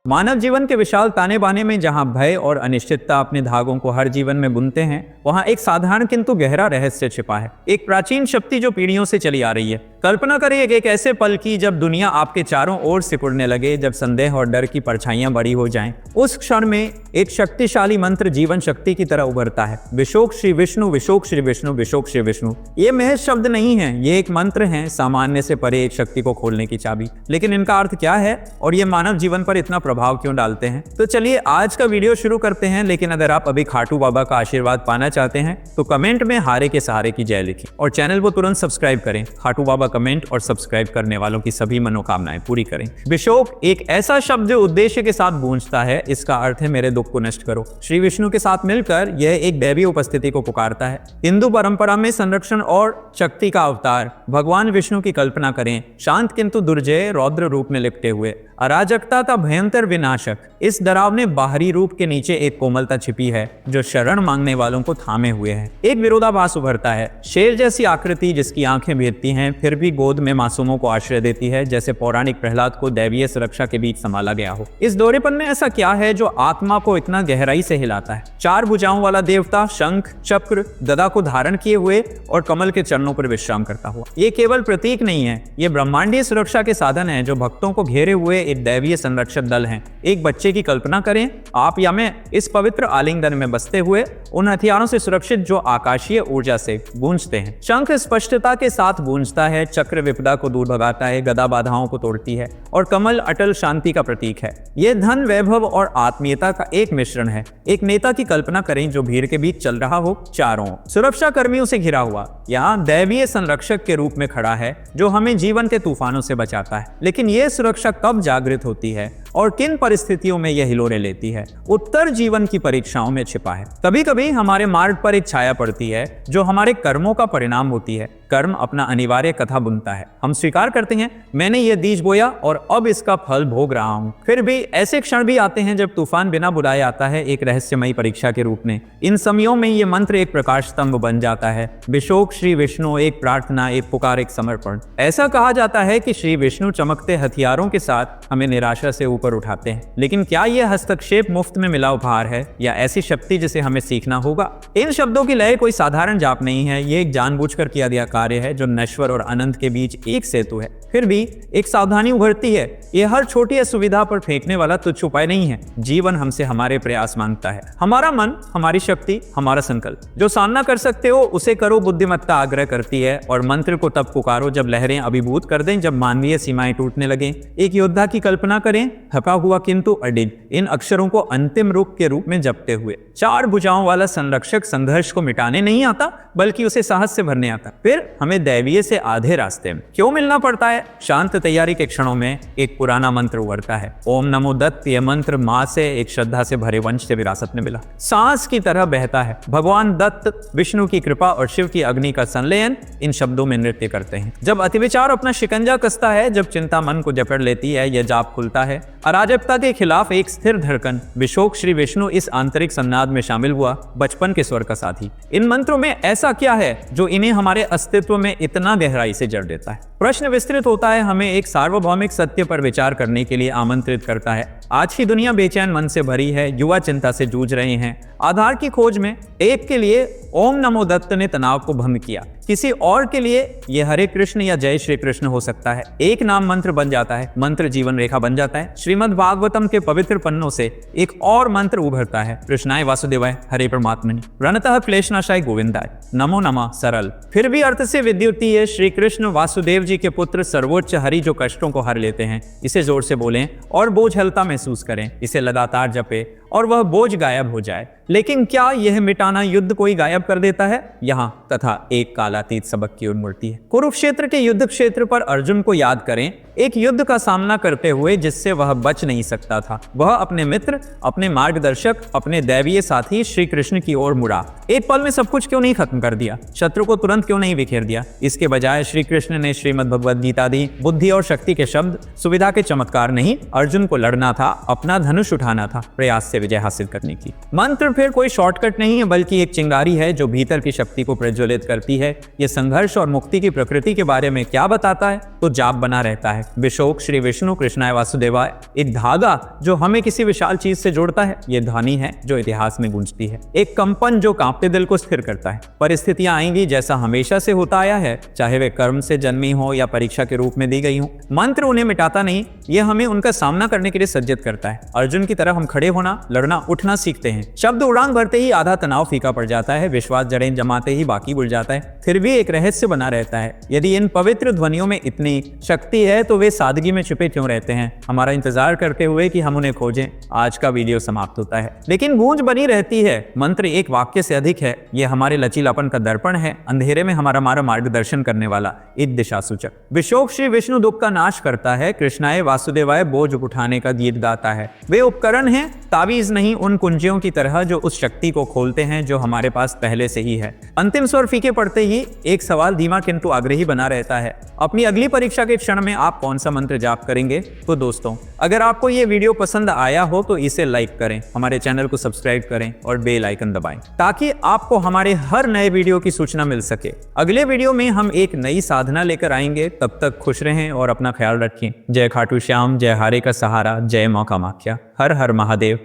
मानव जीवन के विशाल ताने बाने में जहां भय और अनिश्चितता अपने धागों को हर जीवन में बुनते हैं, वहां एक साधारण किंतु गहरा रहस्य छिपा है। एक प्राचीन शक्ति जो पीढ़ियों से चली आ रही है। कल्पना करिए एक ऐसे पल की जब दुनिया आपके चारों ओर सिकुड़ने लगे, जब संदेह और डर की परछाइयां बड़ी हो जाएं। उस क्षण में एक शक्तिशाली मंत्र जीवन शक्ति की तरह उभरता है। विशोक श्री विष्णु, विशोक श्री विष्णु, विशोक श्री विष्णु। ये महज शब्द नहीं है, ये एक मंत्र है, सामान्य से परे एक शक्ति को खोलने की चाबी। लेकिन इनका अर्थ क्या है और ये मानव जीवन पर इतना प्रभाव क्यों डालते हैं? तो चलिए आज का वीडियो शुरू करते हैं। लेकिन अगर आप अभी खाटू बाबा का आशीर्वाद पाना चाहते हैं तो कमेंट में हारे के सहारे की जय लिखें और चैनल को तुरंत सब्सक्राइब करें। खाटू बाबा कमेंट और सब्सक्राइब करने वालों की सभी मनोकामनाएं पूरी करें। विशोक एक ऐसा शब्द जो उद्देश्य के साथ गूंजता है। इसका अर्थ है मेरे दुख को नष्ट करो। श्री विष्णु के साथ मिलकर यह एक दैवीय उपस्थिति को पुकारता है। हिंदू परंपरा में संरक्षण और शक्ति का अवतार भगवान विष्णु की कल्पना करें, शांत किंतु दुर्जय रौद्र रूप में लिपटे हुए, अराजकता का भयंकर विनाशक। इस डरावने बाहरी रूप के नीचे एक कोमलता छिपी है जो शरण मांगने वालों को थामे हुए है। एक विरोधाभास उभरता है, शेर जैसी आकृति जिसकी आंखें भेदती हैं फिर भी गोद में मासूमों को आश्रय देती है, जैसे पौराणिक प्रहलाद को दैवीय सुरक्षा के बीच संभाला गया हो। इस दोहरेपन में ऐसा क्या है जो आत्मा को इतना गहराई से हिलाता है? चार भुजाओं वाला देवता शंख, चक्र, गदा को धारण किए हुए और कमल के चरणों पर विश्राम करता हुआ। ये केवल प्रतीक नहीं है, ये ब्रह्मांडीय सुरक्षा के साधन है जो भक्तों को घेरे हुए एक दैवीय संरक्षक दल हैं। एक बच्चे की कल्पना करें, आप या मैं, इस पवित्र आलिंगन में बसते हुए उन हथियारों से सुरक्षित जो आकाशीय ऊर्जा से गूंजते हैं। शंख स्पष्टता के साथ गूंजता है, चक्र विपदा को दूर भगाता है, गदा बाधाओं को तोड़ती है और कमल अटल शांति का प्रतीक है। यह धन, वैभव और आत्मीयता का एक मिश्रण है। एक नेता की कल्पना करें जो भीड़ के बीच चल रहा हो, चारों सुरक्षा कर्मियों से घिरा हुआ, यहाँ दैवीय संरक्षक के रूप में खड़ा है जो हमें जीवन के तूफानों से बचाता है। लेकिन यह सुरक्षा कब जागृत होती है और किन परिस्थितियों में यह हिलोरे लेती है? उत्तर जीवन की परीक्षाओं में छिपा है। कभी कभी हमारे मार्ग पर एक छाया पड़ती है जो हमारे कर्मों का परिणाम होती है। कर्म अपना अनिवार्य कथा बुनता है। हम स्वीकार करते हैं मैंने यह बीज बोया और अब इसका फल भोग रहा हूं। फिर भी ऐसे क्षण भी आते हैं जब तूफान बिना बुलाए आता है, एक रहस्यमयी परीक्षा के रूप में। इन समयों में यह मंत्र एक प्रकाश स्तंभ बन जाता है। विशोक श्री विष्णु एक प्रार्थना, एक पुकार, एक समर्पण। ऐसा कहा जाता है कि श्री विष्णु चमकते हथियारों के साथ हमें निराशा से ऊपर उठाते हैं। लेकिन क्या यह हस्तक्षेप मुफ्त में मिला उपहार है या ऐसी शक्ति जिसे हमें सीखना होगा? इन शब्दों की लय कोई साधारण जाप नहीं है, ये एक जानबूझकर किया गया कार्य है जो नश्वर और अनंत के बीच एक सेतु है। फिर भी एक सावधानी उभरती है, यह हर छोटी असुविधा पर फेंकने वाला तुच्छ उपाय नहीं है। जीवन हमसे हमारे प्रयास मांगता है, हमारा मन, हमारी शक्ति, हमारा संकल्प। जो सामना कर सकते हो उसे करो, बुद्धिमत्ता आग्रह करती है। और मंत्र को तब पुकारो जब लहरें अभिभूत कर दें, जब मानवीय सीमाएं टूटने लगें। एक योद्धा की कल्पना करें, थका हुआ किंतु अडिग, इन अक्षरों को अंतिम रूप के रूप में जपते हुए। चार भुजाओं वाला संरक्षक संघर्ष को मिटाने नहीं आता बल्कि उसे साहस से भरने आता। फिर हमें दैवीय से आधे रास्ते में क्यों मिलना पड़ता है? शांत तैयारी के क्षणों में एक पुराना मंत्र उभरता है, ओम नमो दत्त। यह मंत्र मां से एक श्रद्धा से भरे वंश से विरासत में मिला, सांस की तरह बहता है। भगवान दत्त, विष्णु की कृपा और शिव की अग्नि का संलयन इन शब्दों में नृत्य करते हैं। जब अतिविचार अपना शिकंजा कसता है, जब चिंता मन को जकड़ लेती है, यह जाप खुलता है। अराजकता के खिलाफ एक स्थिर धड़कन। विशोक श्री विष्णु इस आंतरिक संनाद में शामिल हुआ, बचपन के स्वर का साथी। इन मंत्रों में ऐसा क्या है जो इन्हें हमारे अस्तित्व में इतना गहराई से जड़ देता है? प्रश्न विस्तृत होता है, हमें एक सार्वभौमिक सत्य पर विचार करने के लिए आमंत्रित करता है। आज की दुनिया बेचैन मन से भरी है, युवा चिंता से जूझ रहे हैं। आधार की खोज में एक के लिए ओम नमो दत्त ने तनाव को भंग किया, किसी और के लिए यह हरे कृष्ण या जय श्री कृष्ण हो सकता है। एक नाम मंत्र बन जाता है, मंत्र जीवन रेखा बन जाता है। श्रीमद् भागवतम के पवित्र पन्नों से एक और मंत्र उभरता है, कृष्णाय वासुदेवाय हरे परमात्मनि रणतः क्लेशनाशाय गोविंदाय नमो नमः। सरल फिर भी अर्थ से विद्युतीय है। श्री कृष्ण वासुदेव जी के पुत्र सर्वोच्च हरि जो कष्टों को हर लेते हैं। इसे जोर से बोलें और बोझ हल्का महसूस करें। इसे लगातार जपे और वह बोझ गायब हो जाए। लेकिन क्या यह मिटाना युद्ध कोई गायब कर देता है? यहाँ तथा एक कालातीत सबक की ओर मुड़ती है। कुरुक्षेत्र के युद्ध क्षेत्र पर अर्जुन को याद करें, एक युद्ध का सामना करते हुए जिससे वह बच नहीं सकता था। वह अपने मित्र, अपने मार्गदर्शक, अपने दैवीय साथी श्री कृष्ण की ओर मुड़ा। एक पल में सब कुछ क्यों नहीं खत्म कर दिया? शत्रु को तुरंत क्यों नहीं बिखेर दिया? इसके बजाय श्री कृष्ण ने श्रीमद् भगवद गीता दी। बुद्धि और शक्ति के शब्द, सुविधा के चमत्कार नहीं। अर्जुन को लड़ना था, अपना धनुष उठाना था, प्रयास से से विजय हासिल करने की। मंत्र फिर कोई शॉर्टकट नहीं है, बल्कि एक चिंगारी है जो भीतर की शक्ति को प्रज्वलित करती है। ये संघर्ष और मुक्ति की प्रकृति के बारे में क्या बताता है? तो जाप बना रहता है। विशोक श्री विष्णु कृष्णाय वासुदेवाय, एक धागा जो हमें किसी विशाल चीज से जोड़ता है। ये ध्वनि है जो इतिहास में गूंजती है, एक कंपन जो कांपते दिल को स्थिर करता है। परिस्थितियां आएंगी जैसा हमेशा से होता आया है, चाहे वे कर्म से जन्मी हो या परीक्षा के रूप में दी गई हो। मंत्र उन्हें मिटाता नहीं, ये हमें उनका सामना करने के लिए सज्जित करता है। अर्जुन की तरह हम खड़े होना, लड़ना, उठना सीखते हैं। शब्द उड़ान भरते ही आधा तनाव फीका पड़ जाता है, विश्वास जड़ें जमाते ही बाकी बुझ जाता है। फिर भी एक रहस्य बना रहता है। यदि इन पवित्र ध्वनियों में इतनी शक्ति है तो वे सादगी में छुपे क्यों रहते हैं? हमारा इंतजार करते हुए कि हम उन्हें खोजें। आज का वीडियो समाप्त होता है, लेकिन गूंज बनी रहती है। मंत्र एक वाक्य से अधिक है। ये हमारे लचीलापन का दर्पण है, अंधेरे में हमारा मार्गदर्शन करने वाला एक दिशा सूचक। विशोक श्री विष्णु दुख का नाश करता है, कृष्णाय वासुदेवाय बोझ उठाने का गीत गाता है। वे उपकरण हैं, ताबीज नहीं, उन कुंजियों की तरह जो उस शक्ति को खोलते हैं जो हमारे पास पहले से ही है। अंतिम स्वर फीके पड़ते ही एक सवाल धीमा किंतु आग्रही बना रहता है, अपनी अगली परीक्षा के क्षण में आप कौन सा मंत्र जाप करेंगे? तो दोस्तों, अगर आपको ये वीडियो पसंद आया हो तो इसे लाइक करें, हमारे चैनल को सब्सक्राइब करें और बेल आइकन दबाएं ताकि आपको हमारे हर नए वीडियो की सूचना मिल सके। अगले वीडियो में हम एक नई साधना लेकर आएंगे। तब तक खुश रहें और अपना ख्याल रखें। जय खाटू श्याम, जय हारे का सहारा, जय मां कामाख्या, हर हर महादेव।